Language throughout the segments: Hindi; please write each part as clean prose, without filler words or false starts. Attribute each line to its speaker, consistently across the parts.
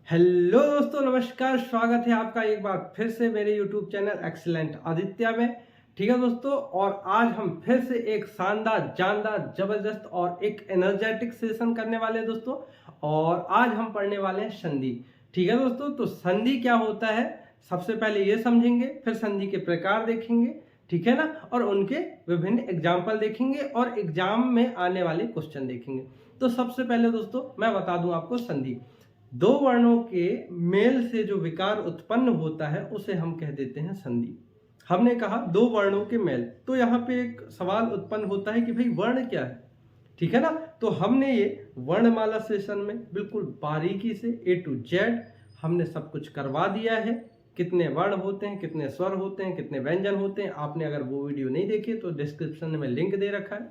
Speaker 1: हेलो दोस्तों, नमस्कार। स्वागत है आपका एक बार फिर से मेरे YouTube चैनल एक्सीलेंट आदित्य में। ठीक है दोस्तों, और आज हम फिर से एक शानदार, जानदार, जबरदस्त और एक एनर्जेटिक सेशन करने वाले हैं दोस्तों। और आज हम पढ़ने वाले हैं संधि। ठीक है दोस्तों, तो संधि क्या होता है सबसे पहले ये समझेंगे, फिर संधि के प्रकार देखेंगे, ठीक है ना, और उनके विभिन्न एग्जाम्पल देखेंगे और एग्जाम में आने वाले क्वेश्चन देखेंगे। तो सबसे पहले दोस्तों मैं बता दूं आपको, संधि दो वर्णों के मेल से जो विकार उत्पन्न होता है उसे हम कह देते हैं संधि। हमने कहा दो वर्णों के मेल, तो यहाँ पे एक सवाल उत्पन्न होता है कि भाई वर्ण क्या है, ठीक है ना। तो हमने ये वर्णमाला सेशन में बिल्कुल बारीकी से A to Z हमने सब कुछ करवा दिया है। कितने वर्ण होते हैं, कितने स्वर होते हैं, कितने व्यंजन होते हैं, आपने अगर वो वीडियो नहीं देखी तो डिस्क्रिप्शन में लिंक दे रखा है,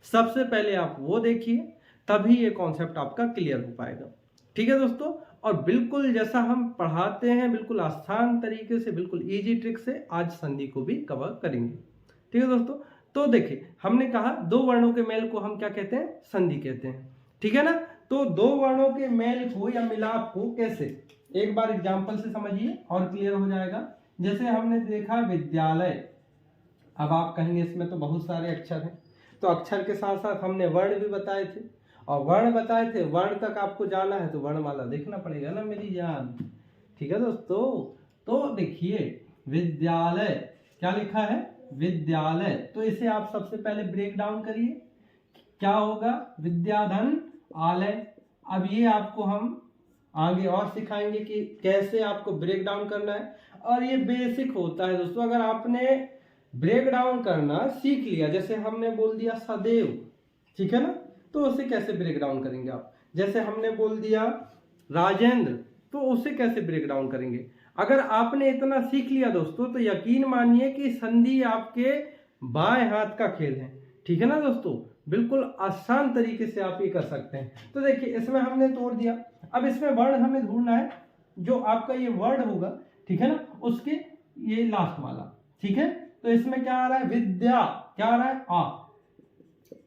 Speaker 1: सबसे पहले आप वो देखिए, तभी ये कॉन्सेप्ट आपका क्लियर हो पाएगा। ठीक है दोस्तों, और बिल्कुल जैसा हम पढ़ाते हैं, बिल्कुल आसान तरीके से, बिल्कुल इजी ट्रिक से आज संधि को भी कवर करेंगे। ठीक है दोस्तों, तो देखिए हमने कहा दो वर्णों के मेल को हम क्या कहते हैं, संधि कहते हैं। ठीक है ना, तो दो वर्णों के मेल को या मिलाप को कैसे, एक बार एग्जाम्पल से समझिए और क्लियर हो जाएगा। जैसे हमने देखा विद्यालय, अब आप कहेंगे इसमें तो बहुत सारे अक्षर हैं, तो अक्षर के साथ साथ हमने वर्ण भी बताए थे, और वर्ण बताए थे, वर्ण तक आपको जाना है तो वर्णमाला देखना पड़ेगा ना मेरी जान। ठीक है दोस्तों, तो देखिए विद्यालय क्या लिखा है, विद्यालय, तो इसे आप सबसे पहले ब्रेक डाउन करिए, क्या होगा, विद्याधन आलय। अब ये आपको हम आगे और सिखाएंगे कि कैसे आपको ब्रेक डाउन करना है, और ये बेसिक होता है दोस्तों। अगर आपने ब्रेक डाउन करना सीख लिया, जैसे हमने बोल दिया सदैव, ठीक है ना, तो उसे कैसे ब्रेक डाउन करेंगे आप। जैसे हमने बोल दिया राजेंद्र, तो उसे कैसे ब्रेक डाउन करेंगे। अगर आपने इतना सीख लिया दोस्तों, तो यकीन मानिए कि संधि आपके बाएं हाथ का खेल है। ठीक है ना दोस्तों, बिल्कुल आसान तरीके से आप ये कर सकते हैं। तो देखिए इसमें हमने तोड़ दिया, अब इसमें वर्ड हमें ढूंढना है, जो आपका ये वर्ड होगा, ठीक है ना, उसके ये लास्ट वाला। ठीक है, तो इसमें क्या आ रहा है, विद्या, क्या आ रहा है, आ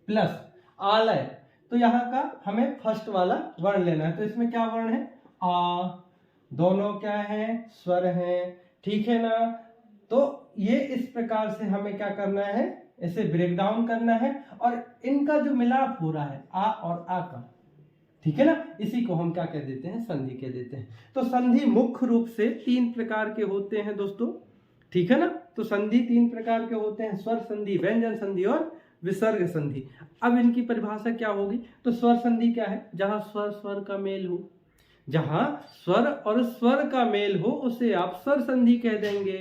Speaker 1: प्लस आलय, तो यहाँ का हमें फर्स्ट वाला वर्ण लेना है। तो इसमें क्या वर्ण है, आ, दोनों क्या है, स्वर हैं, ठीक है ना। तो ये इस प्रकार से हमें क्या करना है, इसे ब्रेक डाउन करना है, और इनका जो मिलाप हो रहा है आ और आ का, ठीक है ना, इसी को हम क्या कह देते हैं, संधि कह देते हैं। तो संधि मुख्य रूप से तीन प्रकार के होते हैं दोस्तों, ठीक है ना। तो संधि तीन प्रकार के होते हैं, स्वर संधि, व्यंजन संधि और विसर्ग संधि। अब इनकी परिभाषा क्या होगी, तो स्वर संधि क्या है, जहां स्वर स्वर का मेल हो, जहां स्वर और स्वर का मेल हो उसे आप स्वर संधि कह देंगे,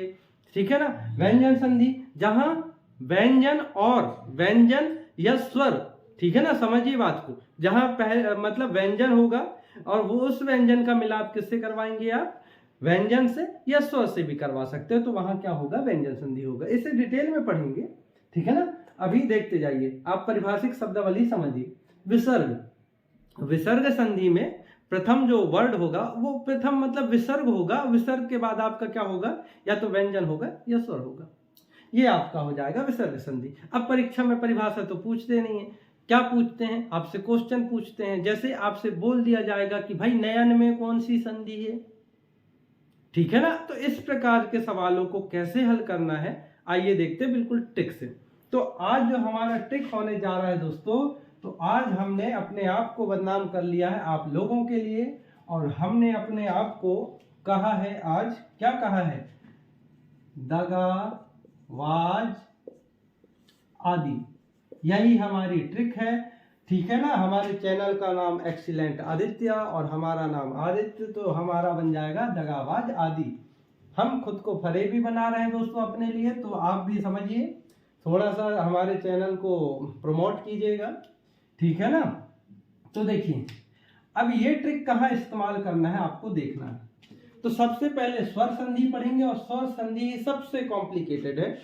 Speaker 1: ठीक है ना। व्यंजन संधि, जहां व्यंजन और व्यंजन या स्वर, ठीक है ना, समझिए बात को, जहां मतलब व्यंजन होगा और वो उस व्यंजन का मिलाप किससे करवाएंगे आप, व्यंजन से या स्वर से भी करवा सकते हो, तो वहां क्या होगा, व्यंजन संधि होगा। इसे डिटेल में पढ़ेंगे, ठीक है ना। अभी देखते जाइए, आप परिभाषिक शब्दावली समझिए। विसर्ग, विसर्ग संधि में प्रथम जो वर्ड होगा वो प्रथम मतलब विसर्ग होगा, विसर्ग के बाद आपका क्या होगा, या तो व्यंजन होगा या स्वर होगा, ये आपका हो जाएगा विसर्ग संधि। अब परीक्षा में परिभाषा तो पूछते नहीं है, क्या पूछते हैं, आपसे क्वेश्चन पूछते हैं। जैसे आपसे बोल दिया जाएगा कि भाई नयन में कौन सी संधि है, ठीक है ना। तो इस प्रकार के सवालों को कैसे हल करना है, आइए देखते हैं बिल्कुल ट्रिक से। तो आज जो हमारा ट्रिक होने जा रहा है दोस्तों, तो आज हमने अपने आप को बदनाम कर लिया है आप लोगों के लिए, और हमने अपने आप को कहा है आज, क्या कहा है, दगाबाज आदि। यही हमारी ट्रिक है, ठीक है ना। हमारे चैनल का नाम एक्सीलेंट आदित्य और हमारा नाम आदित्य, तो हमारा बन जाएगा दगाबाज आदि। हम खुद को फरेबी बना रहे हैं दोस्तों अपने लिए, तो आप भी समझिए, थोड़ा सा हमारे चैनल को प्रमोट कीजिएगा, ठीक है ना। तो देखिए अब ये ट्रिक कहाँ इस्तेमाल करना है आपको देखना है। तो सबसे पहले स्वर संधि पढ़ेंगे, और स्वर संधि सबसे कॉम्प्लिकेटेड है,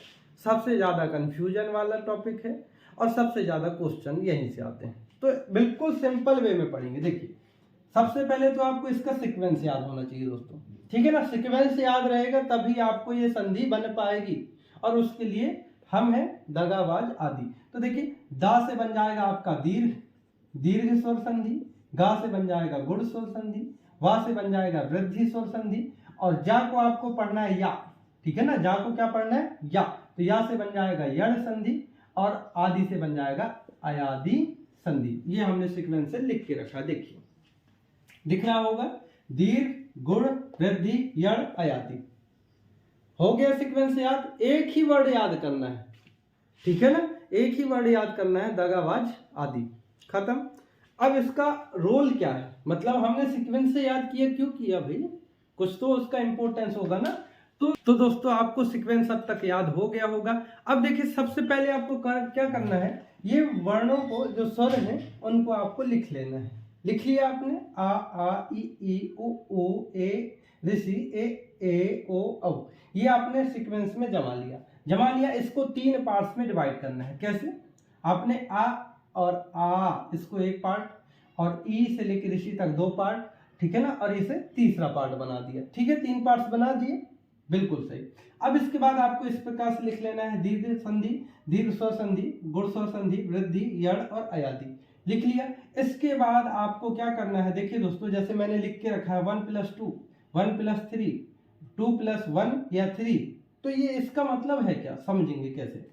Speaker 1: सबसे ज्यादा कंफ्यूजन वाला टॉपिक है, और सबसे ज्यादा क्वेश्चन यहीं से आते हैं। तो बिल्कुल सिंपल वे में पढ़ेंगे। देखिए सबसे पहले तो आपको इसका सीक्वेंस याद होना चाहिए दोस्तों, ठीक है ना। सीक्वेंस याद रहेगा तभी आपको ये संधि बन पाएगी, और उसके लिए हम है दगाबाज आदि। तो देखिए दा से बन जाएगा आपका दीर्घ, दीर्घ स्वर संधि, गा से बन जाएगा गुण स्वर संधि, वा से बन जाएगा वृद्धि स्वर संधि, और जा को आपको पढ़ना है या, ठीक है ना, जा को क्या पढ़ना है या, तो या से बन जाएगा यण संधि, और आदि से बन जाएगा अयादि संधि। ये हमने सीक्वेंस से लिख के रखा, देखिए दिख रहा होगा, दीर्घ गुण वृद्धि यण अयादि। हो गया सीक्वेंस याद। एक ही वर्ड याद करना है, ठीक है ना, एक ही वर्ड याद करना है, दगाबाज आदि, खत्म। अब इसका रोल क्या है, मतलब हमने सीक्वेंस से याद किया, क्यों किया भाई, कुछ तो उसका इंपॉर्टेंस होगा ना। तो दोस्तों आपको सीक्वेंस अब तक याद हो गया होगा। अब देखिए सबसे पहले आपको क्या करना है, ये वर्णों को जो स्वर हैं उनको आपको लिख लेना है। लिख लिया आपने, आ ई उ ए ऋषि ए ओ औ, ये आपने सीक्वेंस में जमा लिया। इसको 3 पार्ट्स में डिवाइड करना है। कैसे, आपने आ और आ इसको एक पार्ट, और ई से लेकर ऋषि तक 2 पार्ट, ठीक है ना, और इसे तीसरा पार्ट बना दिया, ठीक है, 3 पार्ट्स बना दिए, बिल्कुल सही। अब इसके बाद आपको इस प्रकार से लिख लेना है, दीर्घ संधि, दीर्घ स्वर संधि, गुण स्वर संधि, वृद्धि यण और अयादि, लिख लिया। इसके बाद आपको क्या करना है, देखिए दोस्तों, जैसे मैंने लिख के रखा है 1 + 2, 1 + 3, 2 + 1 या 3, तो ये इसका मतलब है क्या, समझेंगे कैसे।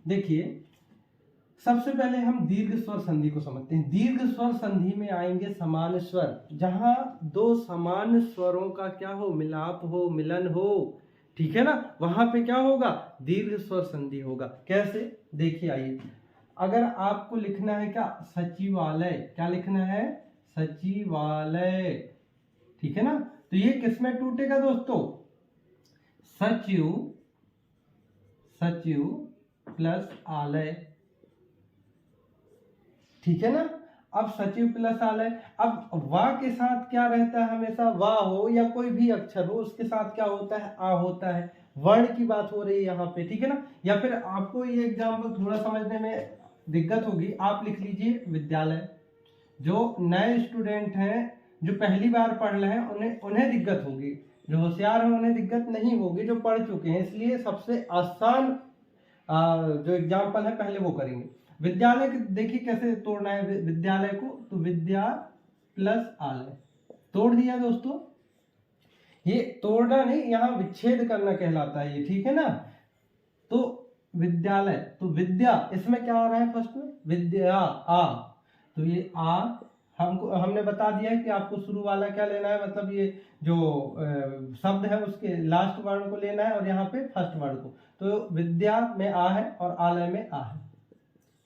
Speaker 1: देखिए सबसे पहले हम दीर्घ स्वर संधि को समझते हैं। दीर्घ स्वर संधि में आएंगे समान स्वर, जहां 2 समान स्वरों का क्या हो, मिलाप हो, मिलन हो, ठीक है ना, वहां पे क्या होगा, दीर्घ स्वर संधि होगा। कैसे, देखिए आइए, अगर आपको लिखना है क्या, सचिवालय, क्या लिखना है, सचिवालय, ठीक है ना, तो ये किसमें टूटेगा दोस्तों, सचिव, सचिव प्लस आलय, ठीक है ना। अब सचिव प्लस आलय, अब वा के साथ क्या रहता है हमेशा, वा हो या कोई भी अक्षर हो उसके साथ क्या होता है, आ होता है। वर्ण की बात हो रही है यहाँ पे, ठीक है ना। या फिर आपको ये एग्जाम्पल थोड़ा समझने में दिक्कत होगी, आप लिख लीजिए विद्यालय। जो नए स्टूडेंट हैं, जो पहली बार पढ़ रहे हैं, उन्हें दिक्कत होगी, जो होशियार है उन्हें दिक्कत नहीं होगी, जो पढ़ चुके हैं। इसलिए सबसे आसान जो एग्जाम्पल है पहले वो करेंगे। विद्यालय देखिए कैसे तोड़ना है विद्यालय को, तो विद्या प्लस आलय, तोड़ दिया दोस्तों। ये तोड़ना नहीं, यहाँ विच्छेद करना कहलाता है ये, ठीक है ना। तो विद्यालय, तो विद्या, इसमें क्या हो रहा है, फर्स्ट में विद्या आ, तो ये आ हमने बता दिया है कि आपको शुरू वाला क्या लेना है, मतलब ये जो शब्द है उसके लास्ट वर्ण को लेना है, और यहाँ पे फर्स्ट वर्ण को। तो विद्या में आ है और आलय में आ है,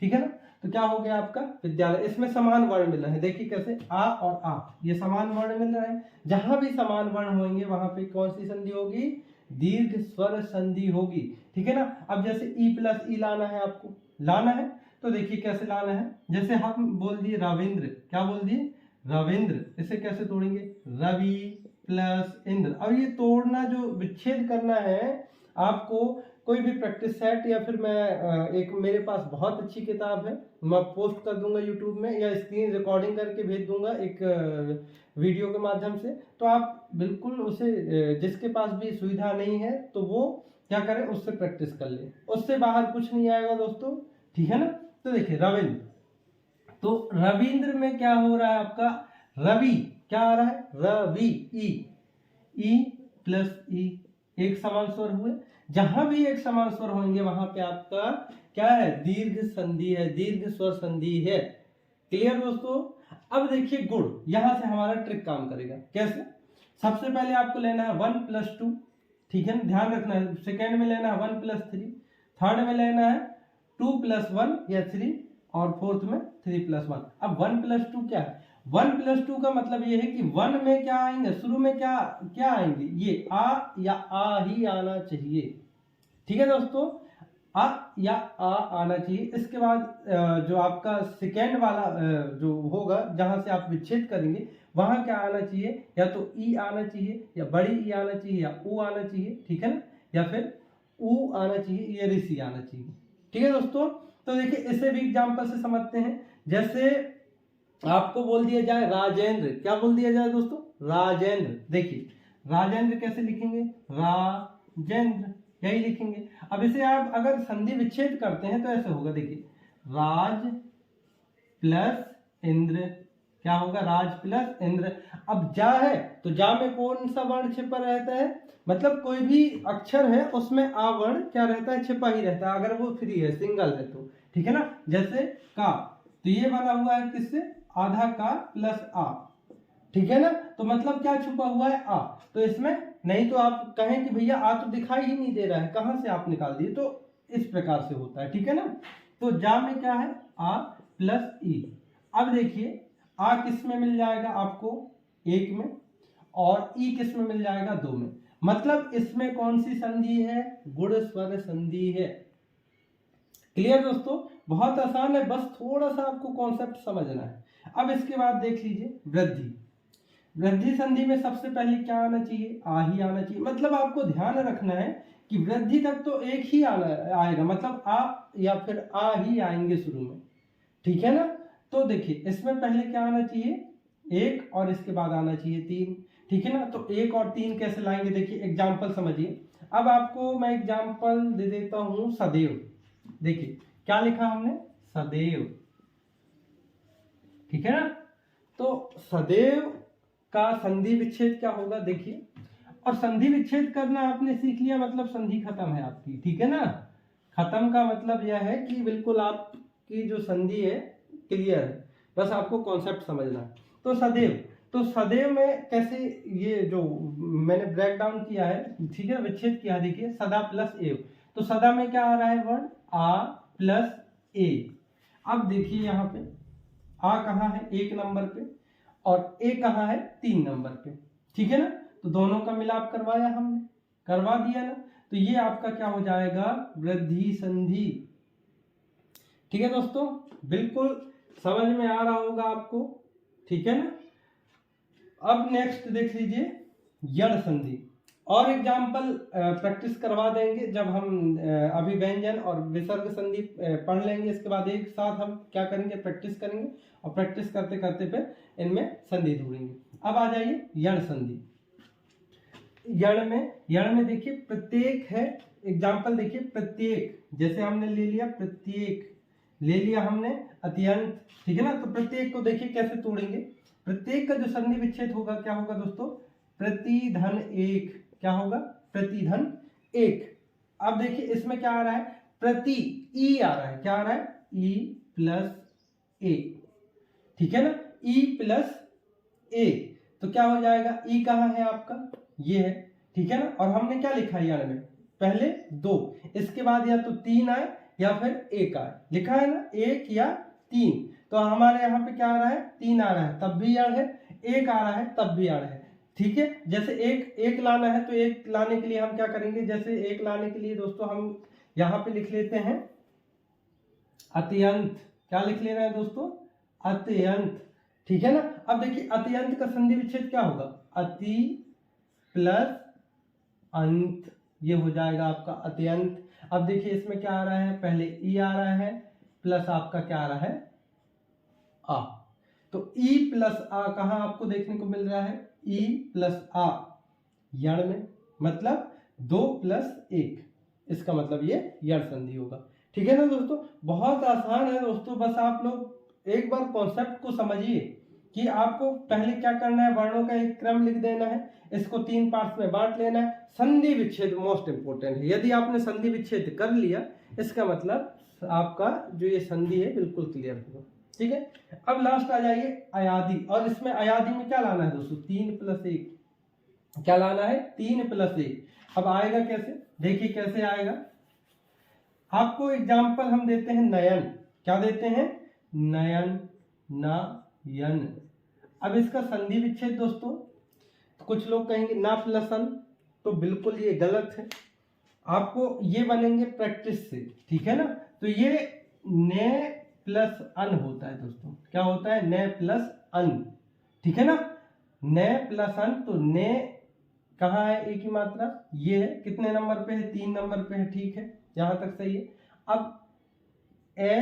Speaker 1: ठीक है ना। तो क्या हो गया आपका विद्यालय। इसमें समान वर्ण मिल रहे हैं, देखिए कैसे, आ और आ, ये समान वर्ण मिल रहे हैं। जहां भी समान वर्ण होंगे वहां पे कौन सी संधि होगी, दीर्घ स्वर संधि होगी, ठीक है ना। अब जैसे ई प्लस ई लाना है, आपको लाना है, तो देखिए कैसे लाना है। जैसे हम बोल दिए रविंद्र, क्या बोल दिए, रविंद्र, इसे कैसे तोड़ेंगे, रवि प्लस इंद्र। अब ये तोड़ना, जो विच्छेद करना है आपको, कोई भी प्रैक्टिस सेट, या फिर मैं एक, मेरे पास बहुत अच्छी किताब है, मैं पोस्ट कर दूंगा यूट्यूब में, या स्क्रीन रिकॉर्डिंग करके भेज दूंगा एक वीडियो के माध्यम से। तो आप बिल्कुल उसे, जिसके पास भी सुविधा नहीं है तो वो क्या करें, उससे प्रैक्टिस कर ले, उससे बाहर कुछ नहीं आएगा दोस्तों, ठीक है ना। तो देखिए रविंद्र, तो रविंद्र में क्या हो रहा है आपका, रवि क्या आ रहा है, रवि, ई प्लस ई, एक समान स्वर हुए। जहां भी एक समान स्वर होंगे वहां पे आपका क्या है, दीर्घ संधि है, दीर्घ स्वर संधि है। क्लियर दोस्तों। अब देखिए गुण, यहां से हमारा ट्रिक काम करेगा। कैसे, सबसे पहले आपको लेना है 1 + 2, ठीक है ना, ध्यान रखना है। सेकेंड में लेना है 1 + 3, थर्ड में लेना है 2 + 1 या 3, और फोर्थ में 3 + 1। अब 1 + 2 क्या है, 1 + 2 का मतलब ये है कि 1 में क्या आएंगे, शुरू में क्या क्या आएंगे, ये आ या आ ही आना चाहिए, ठीक है दोस्तों, आ या आ आना चाहिए। इसके बाद जो आपका सेकेंड वाला जो होगा, जहां से आप विच्छेद करेंगे, वहां क्या आना चाहिए, या तो ई आना चाहिए, या बड़ी ई आना चाहिए, या ऊ आना चाहिए, ठीक है ना, या फिर ऊ आना चाहिए, या ऋषि आना चाहिए, ठीक है दोस्तों। तो देखिए इसे भी एग्जाम्पल से समझते हैं। जैसे आपको बोल दिया जाए राजेंद्र, क्या बोल दिया जाए दोस्तों, राजेंद्र। देखिए राजेंद्र कैसे लिखेंगे, राजेंद्र, यही लिखेंगे। अब इसे आप अगर संधि विच्छेद करते हैं तो ऐसे होगा, देखिए राज प्लस इंद्र, क्या होगा, राज प्लस इंद्र। अब जा है तो जा में कौन सा वर्ण छिपा रहता है, मतलब कोई भी अक्षर है उसमें आ वर्ण क्या रहता है, छिपा ही रहता है, अगर वो फ्री है, सिंगल है तो, ठीक है ना। जैसे का, तो ये बना हुआ है किससे, आधा का प्लस आ, ठीक है ना। तो मतलब क्या छुपा हुआ है, आ। तो इसमें नहीं तो आप कहें कि भैया आ तो दिखाई ही नहीं दे रहा है, कहां से आप निकाल दिए, तो इस प्रकार से होता है, ठीक है ना। तो जा में क्या है, आ प्लस ई। अब देखिए आ किस में मिल जाएगा आपको, एक में, और ई किस में मिल जाएगा, दो में। मतलब इसमें कौन सी संधि है, गुण स्वर संधि है। क्लियर दोस्तों, बहुत आसान है, बस थोड़ा सा आपको कॉन्सेप्ट समझना है। अब इसके बाद देख लीजिए वृद्धि। वृद्धि संधि में सबसे पहले क्या आना चाहिए, आ ही आना चाहिए। मतलब आपको ध्यान रखना है कि वृद्धि तक तो एक ही आना आएगा, मतलब आ या फिर आ ही आएंगे शुरू में, ठीक है ना। तो देखिए इसमें पहले क्या आना चाहिए, एक, और इसके बाद आना चाहिए तीन, ठीक है ना। तो एक और तीन कैसे लाएंगे, देखिए एग्जाम्पल समझिए। अब आपको मैं एग्जाम्पल दे देता हूं, सदैव। देखिए क्या लिखा हमने, सदैव, ठीक है ना। तो सदैव का संधि विच्छेद क्या होगा, देखिए, और संधि विच्छेद करना आपने सीख लिया, मतलब संधि खत्म है आपकी, ठीक है ना। खत्म का मतलब यह है कि बिल्कुल आपकी जो संधि है क्लियर है, बस आपको कॉन्सेप्ट समझना है। तो सदैव, तो सदैव में कैसे, ये जो मैंने ब्रेक डाउन किया है, ठीक है, विच्छेद किया, देखिए सदा प्लस एव। तो सदा में क्या आ रहा है वर्ण, आ प्लस ए। अब देखिए यहाँ पे आ कहाँ है, एक नंबर पे, और ए कहाँ है, तीन नंबर पे, ठीक है ना। तो दोनों का मिलाप करवाया हमने, करवा दिया ना। तो ये आपका क्या हो जाएगा, वृद्धि संधि, ठीक है दोस्तों, बिल्कुल समझ में आ रहा होगा आपको, ठीक है ना। अब नेक्स्ट देख लीजिए यण संधि, और एग्जाम्पल प्रैक्टिस करवा देंगे जब हम अभी व्यंजन और विसर्ग संधि पढ़ लेंगे, इसके बाद एक साथ हम क्या करेंगे, प्रैक्टिस करेंगे, और प्रैक्टिस करते करते फिर इनमें संधि ढूंढेंगे। अब आ जाइए यण संधि। यण में देखिए प्रत्येक है, एग्जाम्पल देखिए प्रत्येक, जैसे हमने ले लिया प्रत्येक, ले लिया हमने अत्यंत, ठीक है ना। तो प्रत्येक को देखिए कैसे तोड़ेंगे, प्रत्येक का जो संधि विच्छेद होगा क्या होगा दोस्तों, प्रतिधन एक, क्या होगा, प्रतिधन एक। अब देखिए इसमें क्या आ रहा है, प्रति, ई आ रहा है, क्या आ रहा है, ई प्लस ए, ठीक है ना, ई प्लस ए। तो क्या हो जाएगा, ई कहाँ है आपका, ये है, ठीक है ना। और हमने क्या लिखा है यार में, पहले दो, इसके बाद या तो तीन आए या फिर एक आए, लिखा है ना, एक या तीन। तो हमारे यहाँ पे क्या आ रहा है, तीन आ रहा है तब भी अड़ है, एक आ रहा है तब भी अड़ है, ठीक है। जैसे एक लाना है तो एक लाने के लिए हम क्या करेंगे, जैसे एक लाने के लिए दोस्तों हम यहाँ पे लिख लेते हैं अत्यंत, क्या लिख ले रहे हैं दोस्तों, अत्यंत, ठीक है ना। अब देखिए अत्यंत का संधि विच्छेद क्या होगा, अति प्लस अंत, ये हो जाएगा आपका अत्यंत। अब देखिए इसमें क्या आ रहा है, पहले ई आ रहा है प्लस आपका क्या आ रहा है, आ। तो ई प्लस आ कहां आपको देखने को मिल रहा है, ई प्लस आ यण में, मतलब दो प्लस एक, इसका मतलब ये यण संधि होगा, ठीक है ना दोस्तों। बहुत आसान है दोस्तों, बस आप लोग एक बार कॉन्सेप्ट को समझिए कि आपको पहले क्या करना है, वर्णों का एक क्रम लिख देना है, इसको तीन पार्ट्स में बांट लेना है। संधि विच्छेद मोस्ट इंपोर्टेंट है, यदि आपने संधि विच्छेद कर लिया इसका मतलब आपका जो ये संधि है बिल्कुल क्लियर होगा, ठीक है। अब लास्ट आ जाइए अयादि, और इसमें अयादि में क्या लाना है दोस्तों, तीन प्लस एक, क्या लाना है, तीन प्लस एक। अब आएगा कैसे, देखिए कैसे आएगा, आपको एग्जाम्पल हम देते हैं नयन, क्या देते हैं, नयन, नयन। अब इसका संधि विच्छेद दोस्तों, तो कुछ लोग कहेंगे ना प्लस अन, तो बिल्कुल ये गलत है, आपको ये बनेंगे प्रैक्टिस से, ठीक है ना। तो ये ने प्लस अन होता है दोस्तों, क्या होता है, ने प्लस अन, ठीक है ना, ने प्लस अन। तो ने कहाँ है, एक ही मात्रा, ये है, कितने नंबर पे है, तीन नंबर पे है, ठीक है, यहां तक सही है। अब ए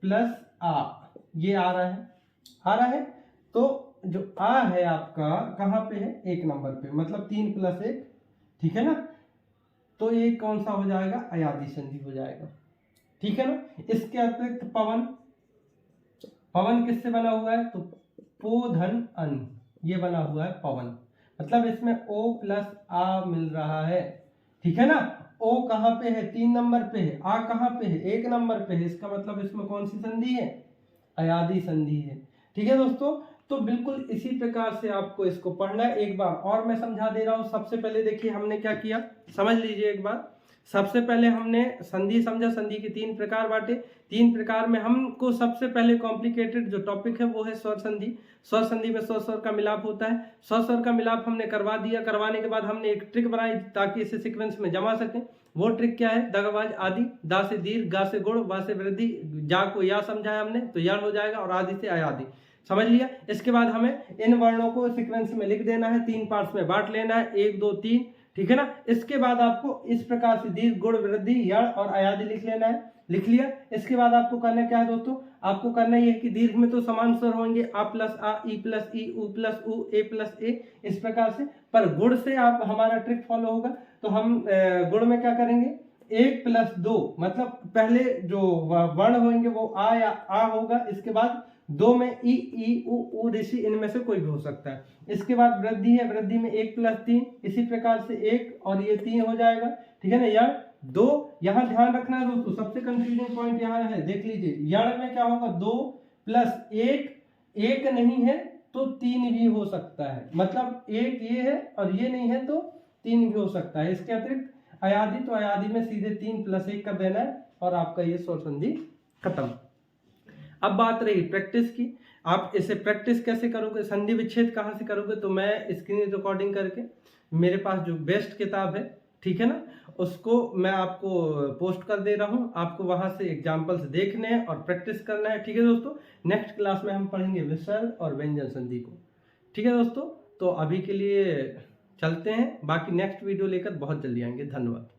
Speaker 1: प्लस आ, ये आ रहा है, आ रहा है, तो जो आ है आपका कहां पे है, एक नंबर पे, मतलब तीन प्लस एक, ठीक है ना। तो ये कौन सा हो जाएगा, अयादि संधि हो जाएगा, ठीक है ना। इसके अतिरिक्त पवन, पवन किससे बना हुआ है, तो पो धन अन, ये बना हुआ है पवन, मतलब इसमें ओ प्लस आ मिल रहा है, ठीक है ना। ओ कहाँ पे है, 3 नंबर पे है, आ कहाँ पे है, 1 नंबर पे है, इसका मतलब इसमें कौन सी संधि है, अयादी संधि है, ठीक है दोस्तों। तो बिल्कुल इसी प्रकार से आपको इसको पढ़ना है। एक बार और मैं समझा दे रहा हूं। सबसे पहले देखिए हमने क्या किया, समझ लीजिए एक बार। सबसे पहले हमने संधि समझा, संधि के 3 प्रकार बांटे। 3 प्रकार में हमको सबसे पहले कॉम्प्लिकेटेड जो टॉपिक है वो है स्वर संधि। स्वर संधि में स्वर स्वर का मिलाप होता है। स्वर स्वर का मिलाप हमने करवा दिया। करवाने के बाद हमने एक ट्रिक बनाई ताकि इसे सीक्वेंस में जमा सकें। वो ट्रिक क्या है, दगवाज आदि, दा से दीर्घ, गा से गुण, वा से वृद्धि, जा को या समझाया हमने तो यण हो जाएगा, और आदि से अयादि, समझ लिया। इसके बाद हमें इन वर्णों को सीक्वेंस में लिख देना है, 3 पार्ट्स में बांट लेना है, 1 2 3, ठीक है ना। इसके बाद आपको इस प्रकार से दीर्घ, गुण, वृद्धि, यण और अयादि लिख लेना है। लिख लिया। इसके बाद आपको करना क्या है दोस्तों, आपको करना ये है कि दीर्घ में तो समान स्वर होंगे, आ प्लस आ, ई प्लस ई, उ प्लस उ, ए प्लस ए, इस प्रकार से। पर गुण से आप हमारा ट्रिक फॉलो होगा। तो हम गुण में क्या करेंगे, 1 प्लस 2, मतलब पहले जो वर्ण होंगे वो आ या आ होगा, इसके बाद 2 में ई उ ऋषि, इनमें से कोई भी हो सकता है। इसके बाद वृद्धि है, वृद्धि में 1 प्लस 3, इसी प्रकार से 1 और ये 3 हो जाएगा, ठीक है ना। यण 2, यहाँ ध्यान रखना है दोस्तों, सबसे कंफ्यूजिंग पॉइंट यहाँ है, देख लीजिए। यण में क्या होगा, 2 प्लस 1, 1 नहीं है तो 3 भी हो सकता है, मतलब 1 ये है और ये नहीं है तो 3 भी हो सकता है। इसके अतिरिक्त अयादि, तो अयादि में सीधे 3 प्लस 1 कर देना है और आपका ये स्वर संधि खत्म। अब बात रही प्रैक्टिस की, आप इसे प्रैक्टिस कैसे करोगे, संधि विच्छेद कहाँ से करोगे, तो मैं स्क्रीन रिकॉर्डिंग करके मेरे पास जो बेस्ट किताब है, ठीक है ना, उसको मैं आपको पोस्ट कर दे रहा हूँ। आपको वहां से एग्जाम्पल्स देखने हैं और प्रैक्टिस करना है, ठीक है दोस्तों। नेक्स्ट क्लास में हम पढ़ेंगे विसर्ग और व्यंजन संधि को, ठीक है दोस्तों। तो अभी के लिए चलते हैं, बाकी नेक्स्ट वीडियो लेकर बहुत जल्दी आएंगे। धन्यवाद।